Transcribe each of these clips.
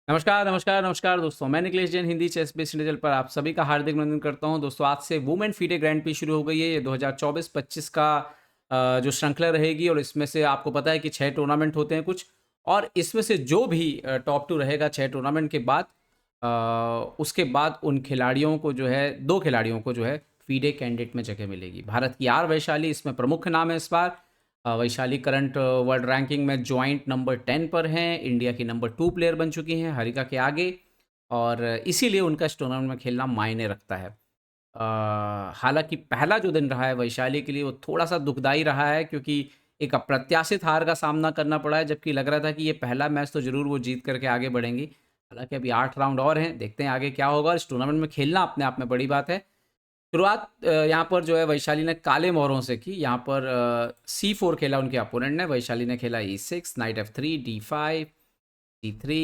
नमस्कार, नमस्कार, नमस्कार दोस्तों। मैं Nikhilesh Jain Hindi ChessBase channel पर आप सभी का हार्दिक अभिनंदन करता हूं। दोस्तों आज से वुमेन फीडे ग्रैंड प्री शुरू हो गई है। ये 2024-25 का जो श्रृंखला रहेगी और इसमें से आपको पता है कि 6 टूर्नामेंट होते हैं कुछ और इसमें से जो भी टॉप 2 रहेगा 6 टूर्नामेंट के बाद उसके बाद उन खिलाड़ियों को जो है 2 खिलाड़ियों को जो है फीडे कैंडिडेट में जगह मिलेगी। भारत की आर वैशाली इसमें प्रमुख नाम है इस बार। वैशाली करंट वर्ल्ड रैंकिंग में जॉइंट नंबर 10 पर हैं, इंडिया की नंबर 2 प्लेयर बन चुकी हैं हरिका के आगे और इसीलिए उनका इस टूर्नामेंट में खेलना मायने रखता है। हालांकि पहला जो दिन रहा है वैशाली के लिए वो थोड़ा-सा दुखदाई रहा है क्योंकि एक अप्रत्याशित हार का सामना करना पड़ा है, जबकि लग रहा था कि ये पहला मैच तो ज़रूर वो जीत करके आगे बढ़ेंगी। हालांकि अभी 8 राउंड और हैं, देखते हैं आगे क्या होगा। इस टूर्नामेंट में खेलना अपने आप में बड़ी बात है। शुरुआत यहाँ पर जो है वैशाली ने काले मोहरों से की। यहाँ पर C4 खेला उनके अपोनेंट ने। वैशाली ने खेला E6, night F3, D5, C3,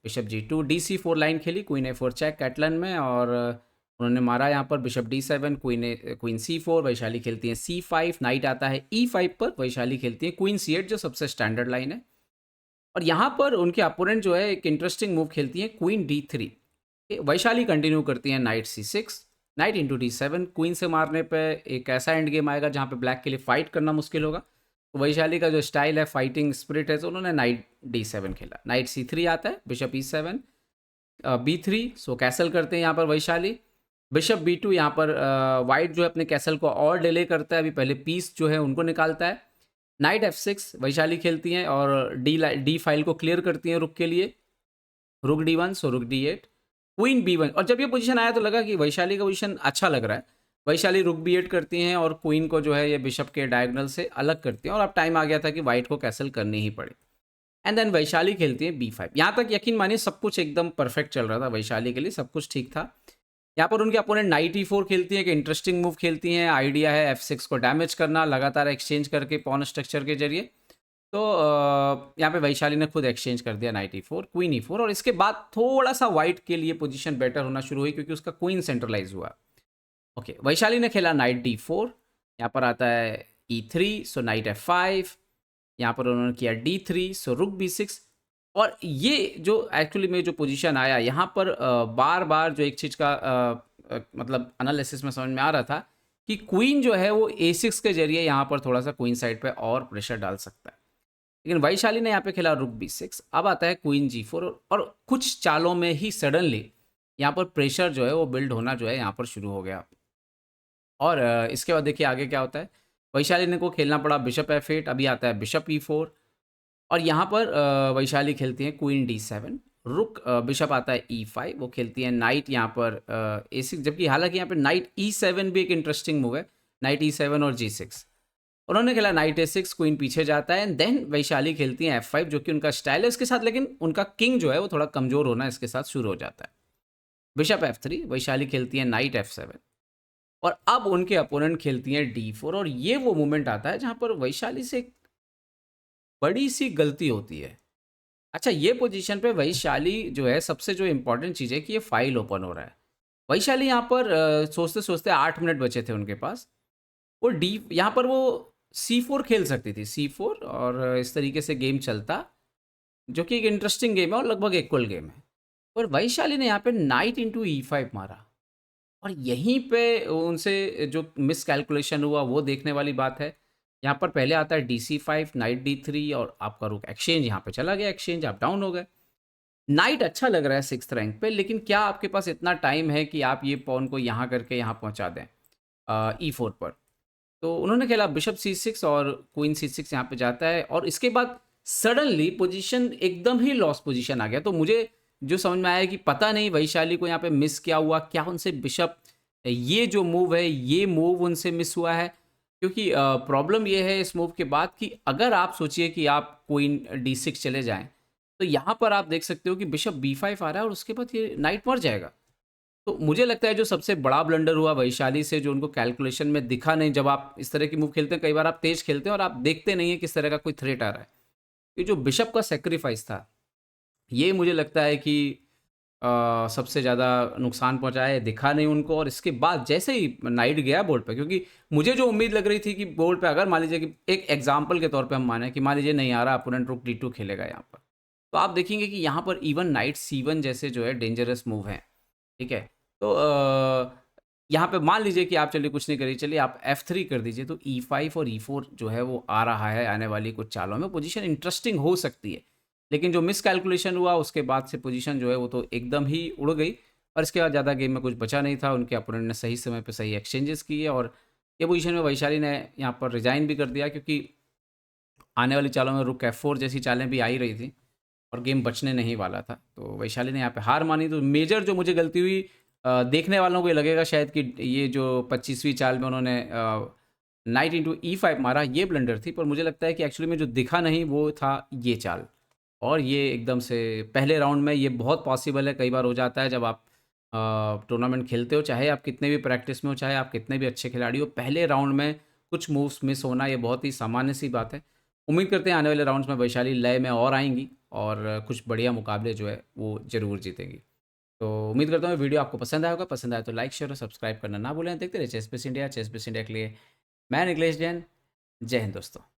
bishop G2, DC4 line खेली, क्वीन A4 चेक कैटलन में और उन्होंने मारा यहाँ पर bishop D7, queen C4, Vaishali खेलती है C5, नाइट आता है E5 पर, वैशाली खेलती है क्वीन C8 जो सबसे स्टैंडर्ड लाइन है। और यहाँ पर उनके अपोनेंट जो है एक इंटरेस्टिंग मूव खेलती है क्वीन D3। वैशाली कंटिन्यू करती है night C6, night into D7। Queen से मारने पे एक ऐसा एंड गेम आएगा जहाँ पे ब्लैक के लिए फाइट करना मुश्किल होगा। तो वैशाली का जो स्टाइल है, फाइटिंग स्पिरिट है, तो उन्होंने नाइट D7 खेला। नाइट C3 आता है, बिशप E7, B3, सो कैसल करते हैं यहाँ पर वैशाली। बिशप B2, यहाँ पर वाइट जो है अपने कैसल को और डिले करता है, अभी पहले पीस जो है उनको निकालता है। नाइट F6 वैशाली खेलती हैं और डी फाइल को क्लियर करती हैं रुक के लिए। रुक D1, सो रुक D8, क्वीन B1। और जब ये पोजीशन आया तो लगा कि वैशाली का पोजीशन अच्छा लग रहा है। वैशाली रुक B8 करती हैं और क्वीन को जो है ये बिशप के डायगोनल से अलग करती हैं और अब टाइम आ गया था कि वाइट को कैसल करनी ही पड़े। एंड देन वैशाली खेलती है B5। यहाँ तक यकीन मानिए सब कुछ एकदम परफेक्ट चल रहा था वैशाली के लिए, सब कुछ ठीक था। यहाँ पर उनके अपोनेंट नाइट E4 खेलती है, एक इंटरेस्टिंग मूव खेलती हैं। आइडिया है F6 को डैमेज करना लगातार एक्सचेंज करके पॉन स्ट्रक्चर के जरिए। तो यहाँ पे वैशाली ने खुद एक्सचेंज कर दिया नाइट E4, क्वीन E4 और इसके बाद थोड़ा सा वाइट के लिए पोजीशन बेटर होना शुरू हुई क्योंकि उसका क्वीन सेंट्रलाइज हुआ। ओके, वैशाली ने खेला नाइट D4, यहाँ पर आता है E3, सो नाइट F5, यहाँ पर उन्होंने किया D3, सो रुक B6। और ये जो एक्चुअली में जो पोजीशन आया यहाँ पर बार बार जो एक चीज़ का मतलब एनालिसिस में समझ में आ रहा था कि क्वीन जो है वो A6 के जरिए यहाँ पर थोड़ा सा क्वीन साइड पे और प्रेशर डाल सकता है। लेकिन वैशाली ने यहाँ पे खेला रुक B6। अब आता है क्वीन G4 और कुछ चालों में ही सडनली यहाँ पर प्रेशर जो है वो बिल्ड होना जो है यहाँ पर शुरू हो गया। और इसके बाद देखिए आगे क्या होता है। वैशाली ने को खेलना पड़ा बिशप F8, अभी आता है बिशप E4 और यहाँ पर वैशाली खेलती है क्वीन D7, रुक बिशप आता है E5, वो खेलती है नाइट यहाँ पर A6, जबकि हालांकि यहाँ पे नाइट E7 भी एक इंटरेस्टिंग मूव है, नाइट E7 और G6। उन्होंने खेला नाइट A6, क्वीन पीछे जाता है एंड देन वैशाली खेलती है F5 जो कि उनका स्टाइल है इसके साथ, लेकिन उनका किंग जो है वो थोड़ा कमज़ोर होना इसके साथ शुरू हो जाता है। बिशप F3, वैशाली खेलती है नाइट F7 और अब उनके अपोनेंट खेलती हैं D4 और ये वो मोमेंट आता है जहाँ पर वैशाली से एक बड़ी सी गलती होती है। अच्छा, ये पोजीशन पे वैशाली जो है सबसे जो इम्पोर्टेंट चीज़ है कि ये फाइल ओपन हो रहा है। वैशाली यहाँ पर सोचते-सोचते 8 मिनट बचे थे उनके पास। वो डी यहाँ पर वो C4 खेल सकती थी, C4 और इस तरीके से गेम चलता, जो कि एक इंटरेस्टिंग गेम है और लगभग इक्वल गेम है। और वैशाली ने यहाँ पे नाइट इंटू E5 मारा और यहीं पे उनसे जो मिस कैलकुलेशन हुआ वो देखने वाली बात है। यहाँ पर पहले आता है DC5, नाइट D3 और आपका रुक एक्सचेंज यहाँ पे चला गया, एक्सचेंज आप डाउन हो गए। नाइट अच्छा लग रहा है 6th रैंक पे, लेकिन क्या आपके पास इतना टाइम है कि आप ये पॉन को यहाँ करके यहाँ पहुँचा दें E4 पर। तो उन्होंने खेला बिशप C6 और क्वीन C6 यहाँ पे जाता है और इसके बाद सडनली पोजीशन एकदम ही लॉस पोजीशन आ गया। तो मुझे जो समझ में आया कि पता नहीं वैशाली को यहाँ पे मिस क्या हुआ, क्या उनसे बिशप ये जो मूव है ये मूव उनसे मिस हुआ है। क्योंकि प्रॉब्लम ये है इस मूव के बाद कि अगर आप सोचिए कि आप क्वीन D6 चले जाएं तो यहाँ पर आप देख सकते हो कि बिशप B5 आ रहा है और उसके बाद ये नाइट मर जाएगा। तो मुझे लगता है जो सबसे बड़ा ब्लंडर हुआ वैशाली से, जो उनको कैलकुलेशन में दिखा नहीं। जब आप इस तरह की मूव खेलते हैं कई बार आप तेज खेलते हैं और आप देखते नहीं है किस तरह का कोई थ्रेट आ रहा है। ये जो बिशप का सेक्रीफाइस था ये मुझे लगता है कि सबसे ज़्यादा नुकसान पहुंचाया है, दिखा नहीं उनको। और इसके बाद जैसे ही नाइट गया बोर्ड पे, क्योंकि मुझे जो उम्मीद लग रही थी कि बोर्ड पे अगर मान लीजिए कि एक एग्जाम्पल के तौर पे हम माने कि मान लीजिए नहीं आ रहा, अपोनेंट रुक D2 खेलेगा यहाँ पर, तो आप देखेंगे कि यहाँ पर इवन नाइट C1 जैसे जो है डेंजरस मूव हैं, ठीक है? तो यहाँ पे मान लीजिए कि आप चलिए कुछ नहीं करिए, चलिए आप F3 कर दीजिए, तो E5 और E4 जो है वो आ रहा है आने वाली कुछ चालों में, पोजीशन इंटरेस्टिंग हो सकती है। लेकिन जो मिसकैलकुलेशन हुआ उसके बाद से पोजीशन जो है वो तो एकदम ही उड़ गई और इसके बाद ज़्यादा गेम में कुछ बचा नहीं था। उनके अपोनेंट ने सही समय पे सही एक्सचेंजेस किए और ये पोजीशन में वैशाली ने यहाँ पर रिज़ाइन भी कर दिया, क्योंकि आने वाली चालों में रुक F4 जैसी चालें भी आ ही रही थी और गेम बचने नहीं वाला था। तो वैशाली ने यहाँ पे हार मानी। तो मेजर जो मुझे गलती हुई, देखने वालों को ये लगेगा शायद कि ये जो 25वीं चाल में उन्होंने नाइट इंटू E5 मारा, ये ब्लंडर थी, पर मुझे लगता है कि एक्चुअली में जो दिखा नहीं वो था ये चाल। और ये एकदम से पहले राउंड में ये बहुत पॉसिबल है, कई बार हो जाता है जब आप टूर्नामेंट खेलते हो, चाहे आप कितने भी प्रैक्टिस में हो, चाहे आप कितने भी अच्छे खिलाड़ी हो, पहले राउंड में कुछ मूव्स मिस होना ये बहुत ही सामान्य सी बात है। उम्मीद करते हैं आने वाले राउंड्स में वैशाली लय में और आएँगी और कुछ बढ़िया मुकाबले जो है वो ज़रूर जीतेंगी। तो उम्मीद करता हूँ वीडियो आपको पसंद आया होगा। पसंद आया तो लाइक, शेयर और सब्सक्राइब करना ना भूलें। देखते रहिए ChessBase India. ChessBase India के लिए मैं निखिलेश जैन। जय हिंद दोस्तों।